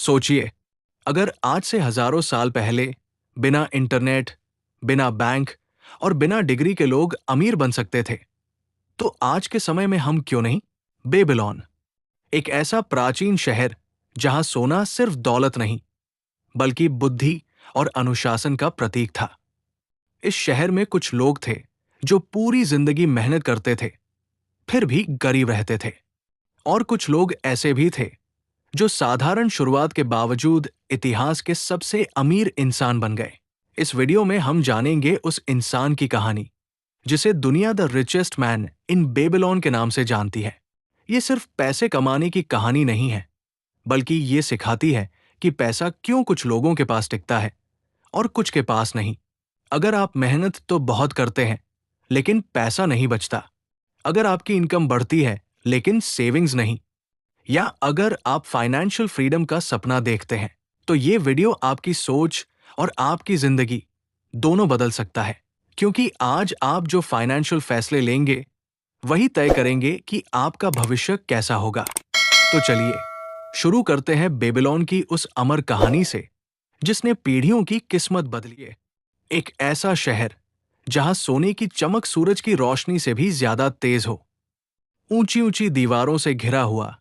सोचिए, अगर आज से हजारों साल पहले बिना इंटरनेट, बिना बैंक और बिना डिग्री के लोग अमीर बन सकते थे, तो आज के समय में हम क्यों नहीं? बेबीलोन, एक ऐसा प्राचीन शहर जहां सोना सिर्फ दौलत नहीं, बल्कि बुद्धि और अनुशासन का प्रतीक था। इस शहर में कुछ लोग थे जो पूरी जिंदगी मेहनत करते थे, फिर भी गरीब रहते थे। और कुछ लोग ऐसे भी थे जो साधारण शुरुआत के बावजूद इतिहास के सबसे अमीर इंसान बन गए। इस वीडियो में हम जानेंगे उस इंसान की कहानी जिसे दुनिया the richest man in Babylon के नाम से जानती है। ये सिर्फ पैसे कमाने की कहानी नहीं है, बल्कि ये सिखाती है कि पैसा क्यों कुछ लोगों के पास टिकता है और कुछ के पास नहीं। अगर आप मेहनत तो बहुत करते हैं, लेकिन पैसा नहीं बचता। अगर आपकी इनकम बढ़ती है, लेकिन सेविंग्स नहीं, या अगर आप फाइनेंशियल फ्रीडम का सपना देखते हैं, तो ये वीडियो आपकी सोच और आपकी जिंदगी दोनों बदल सकता है। क्योंकि आज आप जो फाइनेंशियल फैसले लेंगे, वही तय करेंगे कि आपका भविष्य कैसा होगा। तो चलिए शुरू करते हैं बेबीलोन की उस अमर कहानी से जिसने पीढ़ियों की किस्मत बदली है। एक ऐसा शहर जहां सोने की चमक सूरज की रोशनी से भी ज्यादा तेज हो। ऊंची ऊंची दीवारों से घिरा हुआ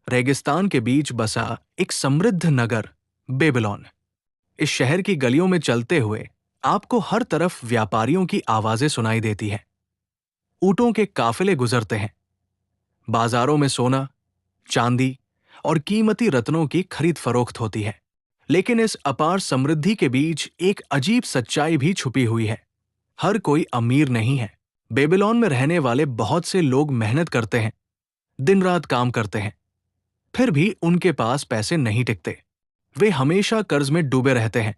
रेगिस्तान के बीच बसा एक समृद्ध नगर बेबीलोन। इस शहर की गलियों में चलते हुए आपको हर तरफ व्यापारियों की आवाजें सुनाई देती हैं। ऊंटों के काफिले गुजरते हैं। बाजारों में सोना, चांदी और कीमती रत्नों की खरीद फरोख्त होती है। लेकिन इस अपार समृद्धि के बीच एक अजीब सच्चाई भी छुपी हुई है। हर कोई अमीर नहीं है। बेबीलोन में रहने वाले बहुत से लोग मेहनत करते हैं, दिन रात काम करते हैं, फिर भी उनके पास पैसे नहीं टिकते। वे हमेशा कर्ज में डूबे रहते हैं,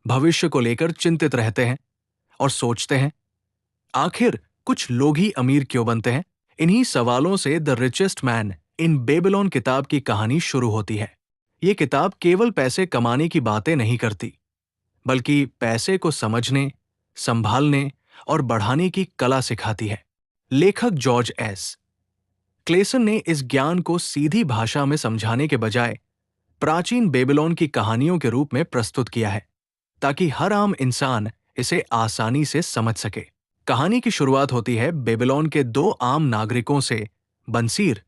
भविष्य को लेकर चिंतित रहते हैं और सोचते हैं, आखिर कुछ लोग ही अमीर क्यों बनते हैं? इन्हीं सवालों से the richest man in Babylon किताब की कहानी शुरू होती है। ये किताब केवल पैसे कमाने की बातें नहीं करती, बल्कि पैसे को समझने, संभालने और बढ़ाने की कला सिखाती है। लेखक जॉर्ज एस क्लेसन ने इस ज्ञान को सीधी भाषा में समझाने के बजाय प्राचीन बेबीलोन की कहानियों के रूप में प्रस्तुत किया है, ताकि हर आम इंसान इसे आसानी से समझ सके। कहानी की शुरुआत होती है बेबीलोन के दो आम नागरिकों से, बंसीर,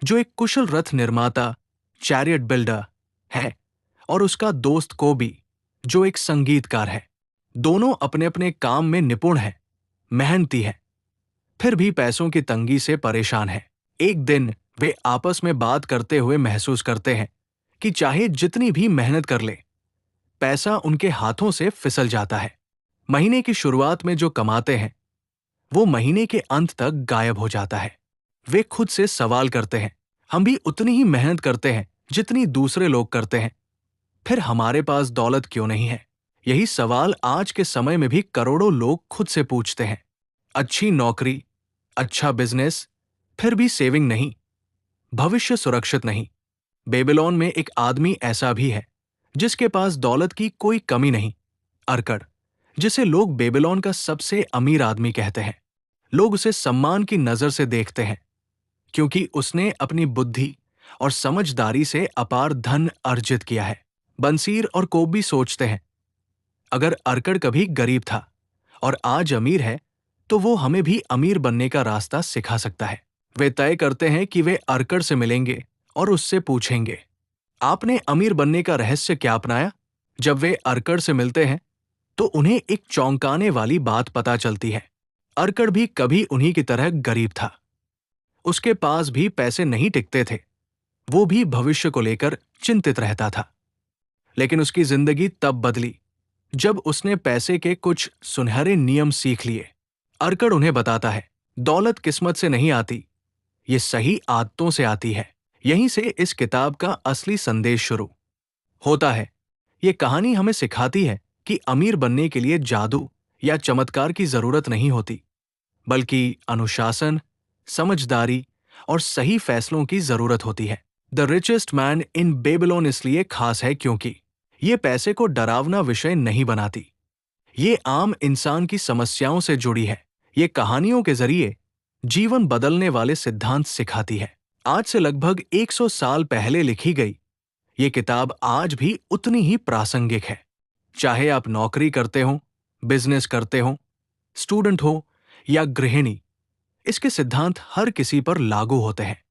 जो एक कुशल रथ निर्माता, चैरियट बिल्डर है, और उसका दोस्त कोबी, जो एक संगीतकार है। दोनों अपने अपने काम में निपुण हैं, मेहनती हैं, फिर भी पैसों की तंगी से परेशान हैं। एक दिन वे आपस में बात करते हुए महसूस करते हैं कि चाहे जितनी भी मेहनत कर ले, पैसा उनके हाथों से फिसल जाता है। महीने की शुरुआत में जो कमाते हैं, वो महीने के अंत तक गायब हो जाता है। वे खुद से सवाल करते हैं, हम भी उतनी ही मेहनत करते हैं जितनी दूसरे लोग करते हैं, फिर हमारे पास दौलत क्यों नहीं है? यही सवाल आज के समय में भी करोड़ों लोग खुद से पूछते हैं। अच्छी नौकरी, अच्छा बिजनेस, फिर भी सेविंग नहीं, भविष्य सुरक्षित नहीं। बेबीलोन में एक आदमी ऐसा भी है जिसके पास दौलत की कोई कमी नहीं, अर्कड़, जिसे लोग बेबीलोन का सबसे अमीर आदमी कहते हैं। लोग उसे सम्मान की नजर से देखते हैं, क्योंकि उसने अपनी बुद्धि और समझदारी से अपार धन अर्जित किया है। बंसीर और कोबी सोचते हैं, अगर अर्कड़ कभी गरीब था और आज अमीर है, तो वो हमें भी अमीर बनने का रास्ता सिखा सकता है। वे तय करते हैं कि वे अर्कड़ से मिलेंगे और उससे पूछेंगे, आपने अमीर बनने का रहस्य क्या अपनाया? जब वे अर्कड़ से मिलते हैं, तो उन्हें एक चौंकाने वाली बात पता चलती है। अर्कड़ भी कभी उन्हीं की तरह गरीब था। उसके पास भी पैसे नहीं टिकते थे। वो भी भविष्य को लेकर चिंतित रहता था। लेकिन उसकी जिंदगी तब बदली जब उसने पैसे के कुछ सुनहरे नियम सीख लिए। अर्कड़ उन्हें बताता है, दौलत किस्मत से नहीं आती, ये सही आदतों से आती है। यहीं से इस किताब का असली संदेश शुरू होता है। ये कहानी हमें सिखाती है कि अमीर बनने के लिए जादू या चमत्कार की जरूरत नहीं होती, बल्कि अनुशासन, समझदारी और सही फैसलों की जरूरत होती है। The richest man in Babylon इसलिए खास है क्योंकि ये पैसे को डरावना विषय नहीं बनाती। ये आम इंसान की समस्याओं से जुड़ी है। ये कहानियों के जरिए जीवन बदलने वाले सिद्धांत सिखाती है। आज से लगभग 100 साल पहले लिखी गई ये किताब आज भी उतनी ही प्रासंगिक है, चाहे आप नौकरी करते हो, बिजनेस करते हो, स्टूडेंट हो या गृहिणी। इसके सिद्धांत हर किसी पर लागू होते हैं।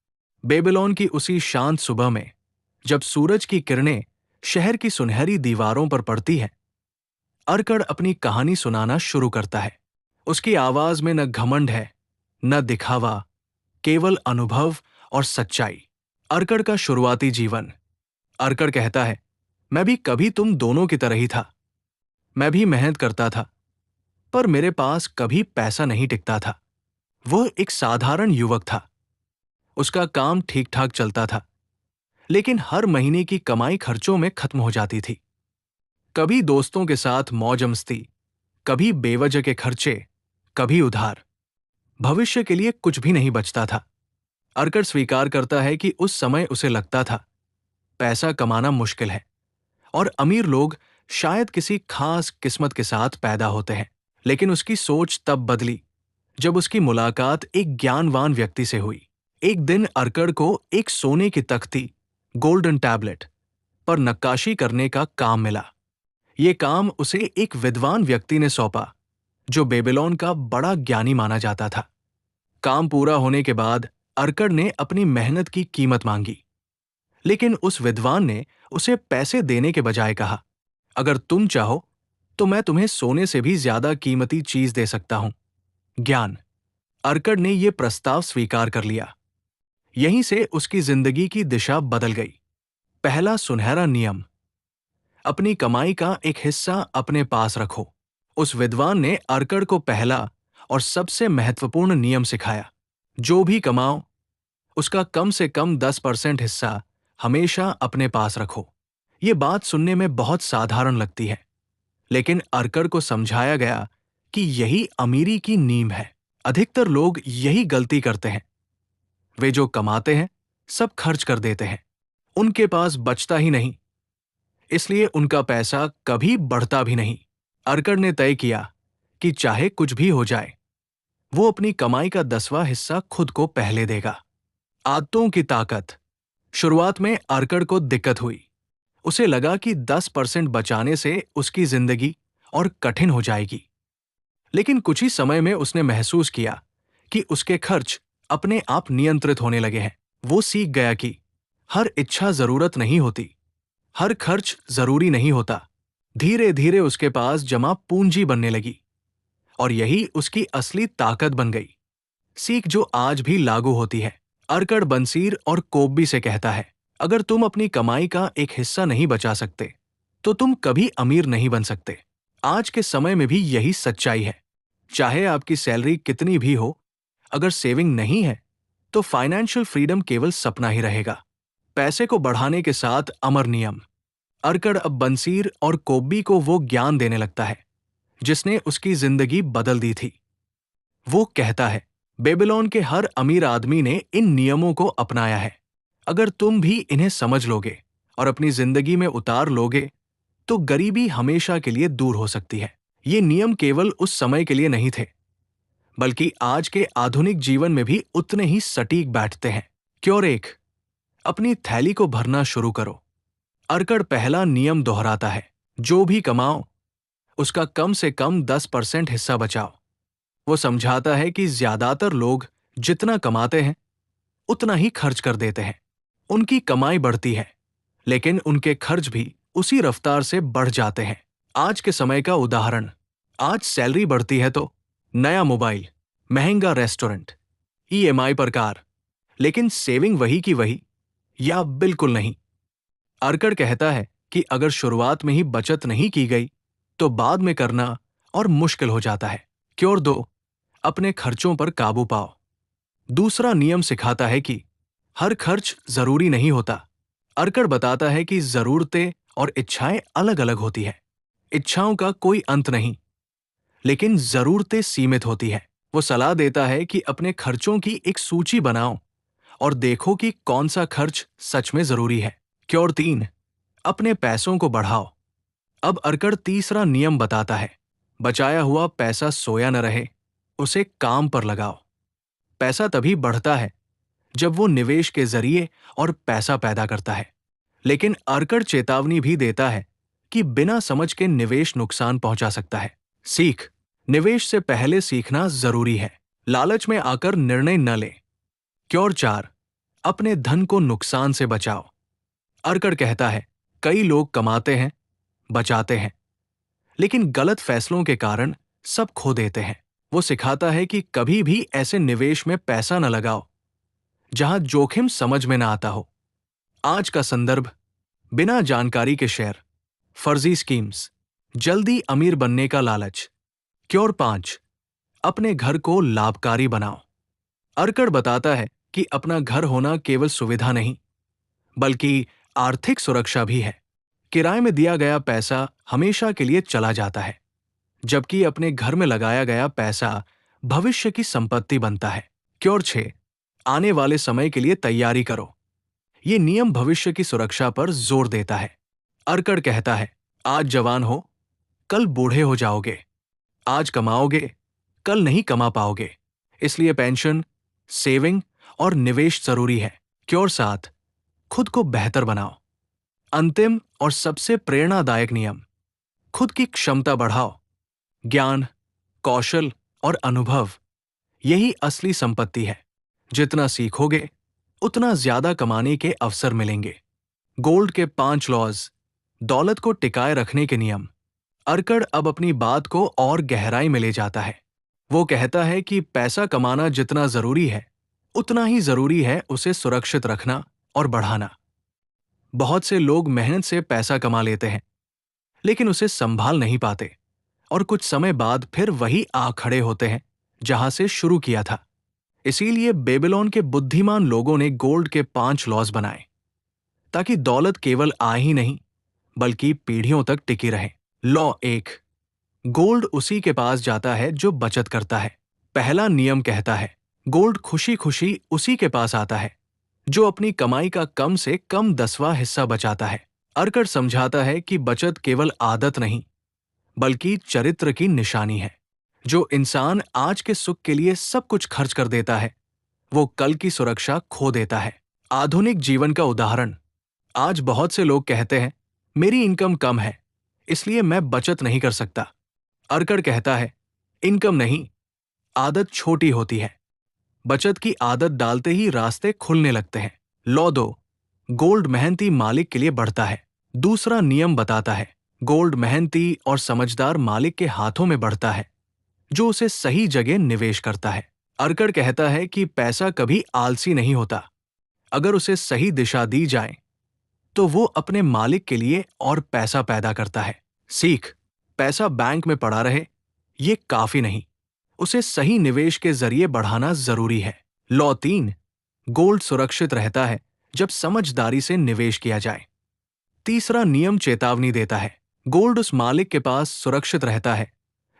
बेबीलोन की उसी शांत सुबह में, जब सूरज की किरणें शहर की सुनहरी दीवारों पर पड़ती हैं, अरकड़ अपनी कहानी सुनाना शुरू करता है। उसकी आवाज में न घमंड है, न दिखावा, केवल अनुभव और सच्चाई। अरकड़ का शुरुआती जीवन। अरकड़ कहता है, मैं भी कभी तुम दोनों की तरह ही था। मैं भी मेहनत करता था, पर मेरे पास कभी पैसा नहीं टिकता था। वह एक साधारण युवक था। उसका काम ठीक ठाक चलता था, लेकिन हर महीने की कमाई खर्चों में खत्म हो जाती थी। कभी दोस्तों के साथ मौज मस्ती, कभी बेवजह के खर्चे, कभी उधार। भविष्य के लिए कुछ भी नहीं बचता था। अरकड़ स्वीकार करता है कि उस समय उसे लगता था पैसा कमाना मुश्किल है और अमीर लोग शायद किसी खास किस्मत के साथ पैदा होते हैं। लेकिन उसकी सोच तब बदली जब उसकी मुलाकात एक ज्ञानवान व्यक्ति से हुई। एक दिन अरकड़ को एक सोने की तख्ती, गोल्डन टैबलेट पर नक्काशी करने का काम मिला। ये काम उसे एक विद्वान व्यक्ति ने सौंपा, जो बेबीलोन का बड़ा ज्ञानी माना जाता था। काम पूरा होने के बाद अरकड़ ने अपनी मेहनत की कीमत मांगी, लेकिन उस विद्वान ने उसे पैसे देने के बजाय कहा, अगर तुम चाहो तो मैं तुम्हें सोने से भी ज्यादा कीमती चीज दे सकता हूं, ज्ञान। अरकड़ ने यह प्रस्ताव स्वीकार कर लिया। यहीं से उसकी जिंदगी की दिशा बदल गई। पहला सुनहरा नियम, अपनी कमाई का एक हिस्सा अपने पास रखो। उस विद्वान ने अरकड़ को पहला और सबसे महत्वपूर्ण नियम सिखाया। जो भी कमाओ, उसका कम से कम 10% हिस्सा हमेशा अपने पास रखो। ये बात सुनने में बहुत साधारण लगती है, लेकिन अरकड़ को समझाया गया कि यही अमीरी की नींव है। अधिकतर लोग यही गलती करते हैं। वे जो कमाते हैं, सब खर्च कर देते हैं। उनके पास बचता ही नहीं, इसलिए उनका पैसा कभी बढ़ता भी नहीं। अरकड़ ने तय किया कि चाहे कुछ भी हो जाए, वो अपनी कमाई का 10वां हिस्सा खुद को पहले देगा। आदतों की ताकत। शुरुआत में अरकड़ को दिक्कत हुई। उसे लगा कि 10% बचाने से उसकी जिंदगी और कठिन हो जाएगी। लेकिन कुछ ही समय में उसने महसूस किया कि उसके खर्च अपने आप नियंत्रित होने लगे हैं। वो सीख गया कि हर इच्छा जरूरत नहीं होती, हर खर्च जरूरी नहीं होता। धीरे धीरे उसके पास जमा पूंजी बनने लगी, और यही उसकी असली ताकत बन गई। सीख जो आज भी लागू होती है। अरकड़ बंसीर और कोब्बी से कहता है, अगर तुम अपनी कमाई का एक हिस्सा नहीं बचा सकते, तो तुम कभी अमीर नहीं बन सकते। आज के समय में भी यही सच्चाई है। चाहे आपकी सैलरी कितनी भी हो, अगर सेविंग नहीं है, तो फाइनेंशियल फ्रीडम केवल सपना ही रहेगा। पैसे को बढ़ाने के साथ अमर नियम। अरकड़ अब बंसीर और कोब्बी को वो ज्ञान देने लगता है जिसने उसकी जिंदगी बदल दी थी। वो कहता है, बेबीलोन के हर अमीर आदमी ने इन नियमों को अपनाया है। अगर तुम भी इन्हें समझ लोगे और अपनी जिंदगी में उतार लोगे, तो गरीबी हमेशा के लिए दूर हो सकती है। ये नियम केवल उस समय के लिए नहीं थे, बल्कि आज के आधुनिक जीवन में भी उतने ही सटीक बैठते हैं। क्योर एक, अपनी थैली को भरना शुरू करो। अरकड़ पहला नियम दोहराता है, जो भी कमाओ, उसका कम से कम 10% हिस्सा बचाओ। वो समझाता है कि ज्यादातर लोग जितना कमाते हैं, उतना ही खर्च कर देते हैं। उनकी कमाई बढ़ती है, लेकिन उनके खर्च भी उसी रफ्तार से बढ़ जाते हैं। आज के समय का उदाहरण, आज सैलरी बढ़ती है तो नया मोबाइल, महंगा रेस्टोरेंट, ईएमआई पर कार, लेकिन सेविंग वही की वही या बिल्कुल नहीं। अरकड़ कहता है कि अगर शुरुआत में ही बचत नहीं की गई, तो बाद में करना और मुश्किल हो जाता है। क्योर दो, अपने खर्चों पर काबू पाओ। दूसरा नियम सिखाता है कि हर खर्च जरूरी नहीं होता। अरकड़ बताता है कि जरूरतें और इच्छाएं अलग अलग होती हैं। इच्छाओं का कोई अंत नहीं, लेकिन जरूरतें सीमित होती हैं। वो सलाह देता है कि अपने खर्चों की एक सूची बनाओ और देखो कि कौन सा खर्च सच में जरूरी है। क्योर 3, अपने पैसों को बढ़ाओ। अब अरकड़ तीसरा नियम बताता है, बचाया हुआ पैसा सोया न रहे, उसे काम पर लगाओ। पैसा तभी बढ़ता है जब वो निवेश के जरिए और पैसा पैदा करता है, लेकिन अर्कड़ चेतावनी भी देता है कि बिना समझ के निवेश नुकसान पहुंचा सकता है। सीख, निवेश से पहले सीखना जरूरी है। लालच में आकर निर्णय न लें। क्योर 4, अपने धन को नुकसान से बचाओ। अर्कड़ कहता है, कई लोग कमाते हैं, बचाते हैं, लेकिन गलत फैसलों के कारण सब खो देते हैं। वो सिखाता है कि कभी भी ऐसे निवेश में पैसा न लगाओ जहां जोखिम समझ में न आता हो। आज का संदर्भ, बिना जानकारी के शेयर, फर्जी स्कीम्स, जल्दी अमीर बनने का लालच। क्योर 5, अपने घर को लाभकारी बनाओ। अर्कड़ बताता है कि अपना घर होना केवल सुविधा नहीं, बल्कि आर्थिक सुरक्षा भी है। किराए में दिया गया पैसा हमेशा के लिए चला जाता है, जबकि अपने घर में लगाया गया पैसा भविष्य की संपत्ति बनता है। क्योर 6, आने वाले समय के लिए तैयारी करो। ये नियम भविष्य की सुरक्षा पर जोर देता है। अर्कड़ कहता है, आज जवान हो, कल बूढ़े हो जाओगे। आज कमाओगे, कल नहीं कमा पाओगे। इसलिए पेंशन, सेविंग और निवेश जरूरी है। क्योर 7, खुद को बेहतर बनाओ। अंतिम और सबसे प्रेरणादायक नियम, खुद की क्षमता बढ़ाओ। ज्ञान, कौशल और अनुभव, यही असली संपत्ति है। जितना सीखोगे, उतना ज्यादा कमाने के अवसर मिलेंगे। गोल्ड के 5 लॉज, दौलत को टिकाए रखने के नियम। अर्कड़ अब अपनी बात को और गहराई में ले जाता है। वो कहता है कि पैसा कमाना जितना जरूरी है, उतना ही जरूरी है उसे सुरक्षित रखना और बढ़ाना। बहुत से लोग मेहनत से पैसा कमा लेते हैं, लेकिन उसे संभाल नहीं पाते और कुछ समय बाद फिर वही आ खड़े होते हैं जहां से शुरू किया था। इसीलिए बेबीलोन के बुद्धिमान लोगों ने गोल्ड के 5 लॉज बनाए, ताकि दौलत केवल आए ही नहीं, बल्कि पीढ़ियों तक टिकी रहे। लॉ 1, गोल्ड उसी के पास जाता है जो बचत करता है। पहला नियम कहता है, गोल्ड खुशी खुशी उसी के पास आता है जो अपनी कमाई का कम से कम 10वां हिस्सा बचाता है। अर्कड़ समझाता है कि बचत केवल आदत नहीं, बल्कि चरित्र की निशानी है। जो इंसान आज के सुख के लिए सब कुछ खर्च कर देता है, वो कल की सुरक्षा खो देता है। आधुनिक जीवन का उदाहरण, आज बहुत से लोग कहते हैं, मेरी इनकम कम है, इसलिए मैं बचत नहीं कर सकता। अर्कड़ कहता है, इनकम नहीं, आदत छोटी होती है। बचत की आदत डालते ही रास्ते खुलने लगते हैं। लॉ 2, गोल्ड मेहनती मालिक के लिए बढ़ता है। दूसरा नियम बताता है, गोल्ड मेहनती और समझदार मालिक के हाथों में बढ़ता है, जो उसे सही जगह निवेश करता है। अर्कड़ कहता है कि पैसा कभी आलसी नहीं होता। अगर उसे सही दिशा दी जाए, तो वो अपने मालिक के लिए और पैसा पैदा करता है। सीख, पैसा बैंक में पड़ा रहे, ये काफी नहीं, उसे सही निवेश के जरिए बढ़ाना जरूरी है। लॉ 3, गोल्ड सुरक्षित रहता है जब समझदारी से निवेश किया जाए। तीसरा नियम चेतावनी देता है, गोल्ड उस मालिक के पास सुरक्षित रहता है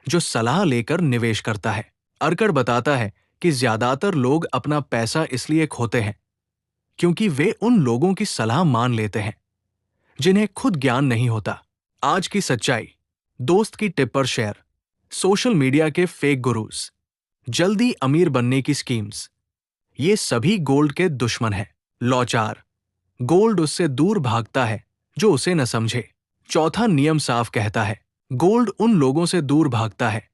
जो सलाह लेकर निवेश करता है। अर्कड़ बताता है कि ज्यादातर लोग अपना पैसा इसलिए खोते हैं क्योंकि वे उन लोगों की सलाह मान लेते हैं जिन्हें खुद ज्ञान नहीं होता। आज की सच्चाई, दोस्त की टिप पर शेयर, सोशल मीडिया के फेक गुरुज, जल्दी अमीर बनने की स्कीम्स, ये सभी गोल्ड के दुश्मन हैं। लॉ 4, गोल्ड उससे दूर भागता है जो उसे न समझे। चौथा नियम साफ कहता है, गोल्ड उन लोगों से दूर भागता है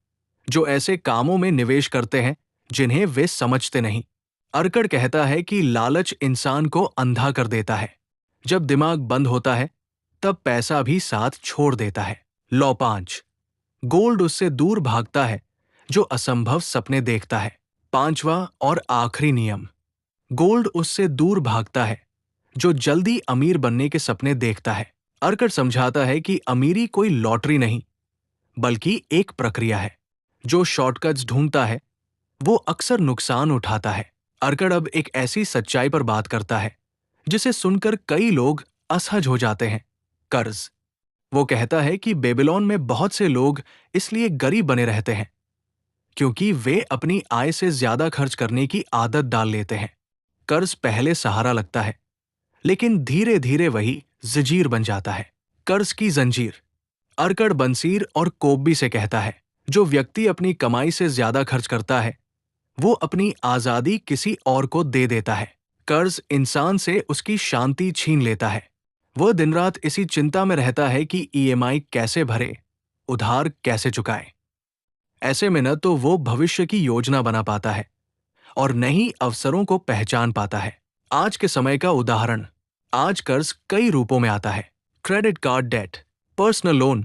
जो ऐसे कामों में निवेश करते हैं जिन्हें वे समझते नहीं। अर्कड़ कहता है कि लालच इंसान को अंधा कर देता है। जब दिमाग बंद होता है, तब पैसा भी साथ छोड़ देता है। लॉ 5, गोल्ड उससे दूर भागता है जो असंभव सपने देखता है। पांचवा और आखिरी नियम, गोल्ड उससे दूर भागता है जो जल्दी अमीर बनने के सपने देखता है। अर्कड़ समझाता है कि अमीरी कोई लॉटरी नहीं, बल्कि एक प्रक्रिया है। जो शॉर्टकट्स ढूंढता है, वो अक्सर नुकसान उठाता है। अर्कड़ अब एक ऐसी सच्चाई पर बात करता है जिसे सुनकर कई लोग असहज हो जाते हैं, कर्ज। वो कहता है कि बेबीलोन में बहुत से लोग इसलिए गरीब बने रहते हैं क्योंकि वे अपनी आय से ज्यादा खर्च करने की आदत डाल लेते हैं। कर्ज पहले सहारा लगता है, लेकिन धीरे धीरे वही जंजीर बन जाता है। कर्ज की जंजीर, अर्कड़ बंसीर और कोब्बी से कहता है, जो व्यक्ति अपनी कमाई से ज्यादा खर्च करता है, वो अपनी आजादी किसी और को दे देता है। कर्ज इंसान से उसकी शांति छीन लेता है। वह दिन रात इसी चिंता में रहता है कि ईएमआई कैसे भरे, उधार कैसे चुकाए। ऐसे में न तो वो भविष्य की योजना बना पाता है और न ही अवसरों को पहचान पाता है। आज के समय का उदाहरण, आज कर्ज कई रूपों में आता है। Credit card debt, personal loan,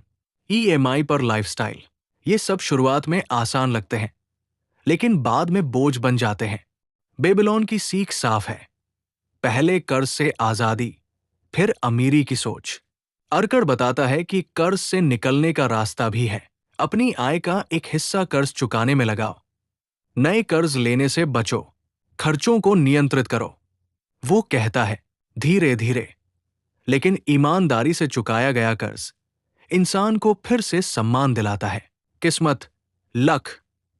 EMI पर लाइफस्टाइल। ये सब शुरुआत में आसान लगते हैं, लेकिन बाद में बोझ बन जाते हैं। बेबीलोन की सीख साफ है, पहले कर्ज से आजादी, फिर अमीरी की सोच। अर्कड़ बताता है कि कर्ज से निकलने का रास्ता भी है। अपनी आय का एक हिस्सा कर्ज चुकाने में लगाओ, नए कर्ज लेने से बचो, खर्चों को नियंत्रित करो। वो कहता है धीरे धीरे, लेकिन ईमानदारी से चुकाया गया कर्ज इंसान को फिर से सम्मान दिलाता है। किस्मत, लक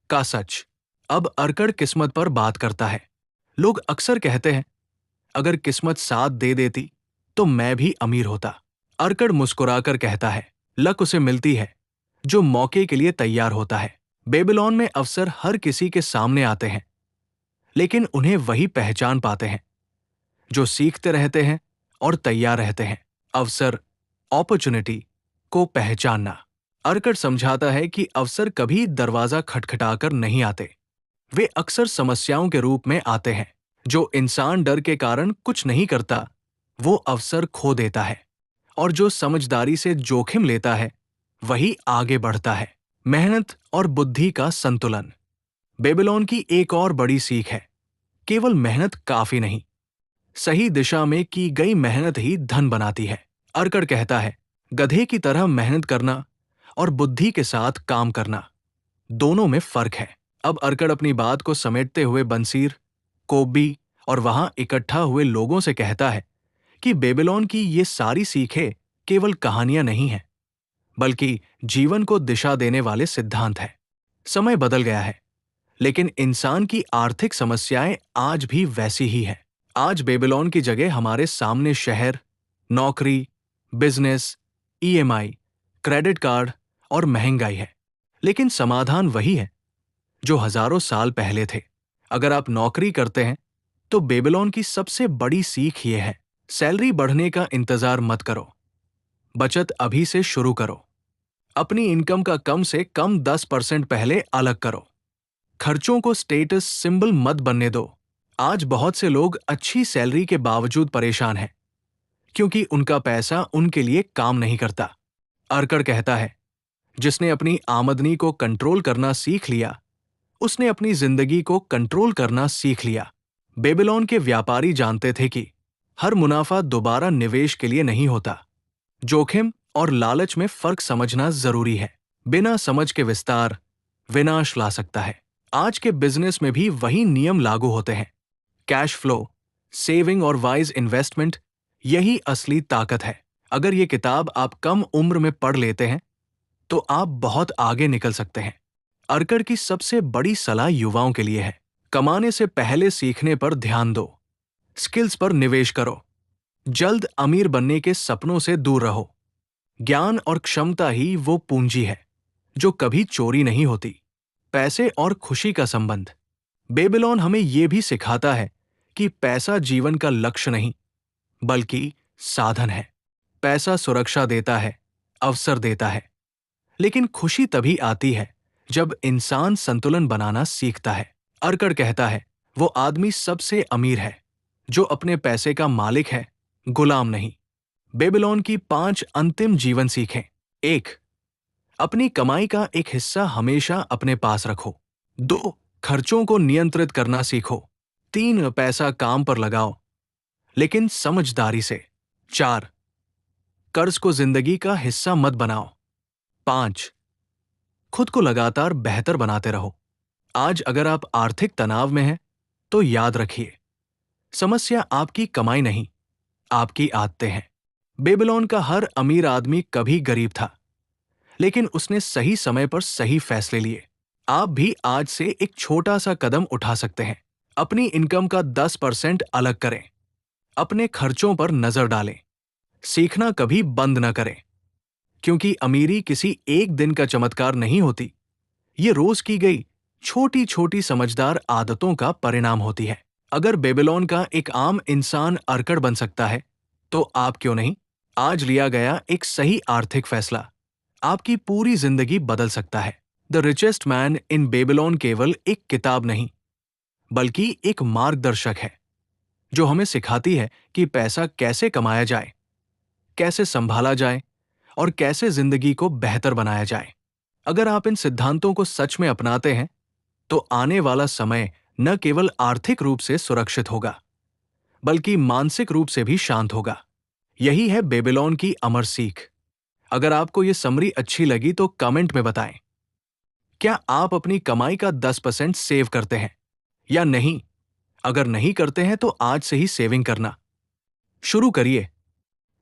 का सच। अब अर्कड़ किस्मत पर बात करता है। लोग अक्सर कहते हैं, अगर किस्मत साथ दे देती तो मैं भी अमीर होता। अर्कड़ मुस्कुराकर कहता है, लक उसे मिलती है जो मौके के लिए तैयार होता है। बेबीलोन में अवसर हर किसी के सामने आते हैं, लेकिन उन्हें वही पहचान पाते हैं जो सीखते रहते हैं और तैयार रहते हैं। अवसर, अपॉर्चुनिटी को पहचानना। अर्कड़ समझाता है कि अवसर कभी दरवाजा खटखटाकर नहीं आते, वे अक्सर समस्याओं के रूप में आते हैं। जो इंसान डर के कारण कुछ नहीं करता, वो अवसर खो देता है, और जो समझदारी से जोखिम लेता है, वही आगे बढ़ता है। मेहनत और बुद्धि का संतुलन। बेबीलोन की एक और बड़ी सीख है, केवल मेहनत काफी नहीं, सही दिशा में की गई मेहनत ही धन बनाती है। अर्कड़ कहता है, गधे की तरह मेहनत करना और बुद्धि के साथ काम करना, दोनों में फर्क है। अब अर्कड़ अपनी बात को समेटते हुए बंसीर, कोब्बी और वहां इकट्ठा हुए लोगों से कहता है कि बेबीलोन की ये सारी सीखें केवल कहानियां नहीं हैं, बल्कि जीवन को दिशा देने वाले सिद्धांत हैं। समय बदल गया है, लेकिन इंसान की आर्थिक समस्याएं आज भी वैसी ही हैं। आज बेबीलोन की जगह हमारे सामने शहर, नौकरी, बिजनेस, ईएमआई, क्रेडिट कार्ड और महंगाई है, लेकिन समाधान वही है जो हजारों साल पहले थे। अगर आप नौकरी करते हैं तो बेबीलोन की सबसे बड़ी सीख ये है, सैलरी बढ़ने का इंतजार मत करो, बचत अभी से शुरू करो। अपनी इनकम का कम से कम 10% पहले अलग करो। खर्चों को स्टेटस सिंबल मत बनने दो। आज बहुत से लोग अच्छी सैलरी के बावजूद परेशान हैं, क्योंकि उनका पैसा उनके लिए काम नहीं करता। अर्कड़ कहता है, जिसने अपनी आमदनी को कंट्रोल करना सीख लिया, उसने अपनी जिंदगी को कंट्रोल करना सीख लिया। बेबीलोन के व्यापारी जानते थे कि हर मुनाफा दोबारा निवेश के लिए नहीं होता। जोखिम और लालच में फर्क समझना जरूरी है। बिना समझ के विस्तार विनाश ला सकता है। आज के बिजनेस में भी वही नियम लागू होते हैं। कैश फ्लो, सेविंग और वाइज इन्वेस्टमेंट, यही असली ताकत है। अगर ये किताब आप कम उम्र में पढ़ लेते हैं तो आप बहुत आगे निकल सकते हैं। अर्कड़ की सबसे बड़ी सलाह युवाओं के लिए है, कमाने से पहले सीखने पर ध्यान दो, स्किल्स पर निवेश करो, जल्द अमीर बनने के सपनों से दूर रहो। ज्ञान और क्षमता ही वो पूंजी है जो कभी चोरी नहीं होती। पैसे और खुशी का संबंध। बेबीलोन हमें यह भी सिखाता है कि पैसा जीवन का लक्ष्य नहीं, बल्कि साधन है। पैसा सुरक्षा देता है, अवसर देता है, लेकिन खुशी तभी आती है जब इंसान संतुलन बनाना सीखता है। अर्कड़ कहता है, वो आदमी सबसे अमीर है जो अपने पैसे का मालिक है, गुलाम नहीं। बेबीलोन की 5 अंतिम जीवन सीखें। 1. अपनी कमाई का एक हिस्सा हमेशा अपने पास रखो। 2. खर्चों को नियंत्रित करना सीखो। 3. पैसा काम पर लगाओ, लेकिन समझदारी से। 4. कर्ज को जिंदगी का हिस्सा मत बनाओ। 5. खुद को लगातार बेहतर बनाते रहो। आज अगर आप आर्थिक तनाव में हैं, तो याद रखिए, समस्या आपकी कमाई नहीं, आपकी आदतें हैं। बेबीलोन का हर अमीर आदमी कभी गरीब था, लेकिन उसने सही समय पर सही फैसले लिए। आप भी आज से एक छोटा सा कदम उठा सकते हैं। अपनी इनकम का 10% अलग करें, अपने खर्चों पर नजर डालें, सीखना कभी बंद न करें, क्योंकि अमीरी किसी एक दिन का चमत्कार नहीं होती, ये रोज की गई छोटी छोटी समझदार आदतों का परिणाम होती है। अगर बेबीलोन का एक आम इंसान अर्कड़ बन सकता है, तो आप क्यों नहीं? आज लिया गया एक सही आर्थिक फैसला आपकी पूरी जिंदगी बदल सकता है। The richest man in Babylon केवल एक किताब नहीं, बल्कि एक मार्गदर्शक है जो हमें सिखाती है कि पैसा कैसे कमाया जाए, कैसे संभाला जाए और कैसे जिंदगी को बेहतर बनाया जाए। अगर आप इन सिद्धांतों को सच में अपनाते हैं, तो आने वाला समय न केवल आर्थिक रूप से सुरक्षित होगा, बल्कि मानसिक रूप से भी शांत होगा। यही है बेबीलोन की अमर सीख। अगर आपको ये समरी अच्छी लगी तो कमेंट में बताएं। क्या आप अपनी कमाई का 10% सेव करते हैं या नहीं? अगर नहीं करते हैं तो आज से ही सेविंग करना शुरू करिए।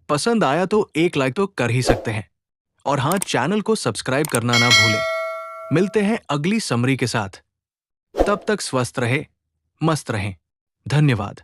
पसंद आया तो एक लाइक तो कर ही सकते हैं। और हाँ, चैनल को सब्सक्राइब करना ना भूलें। मिलते हैं अगली समरी के साथ। तब तक स्वस्थ रहे, मस्त रहें। धन्यवाद।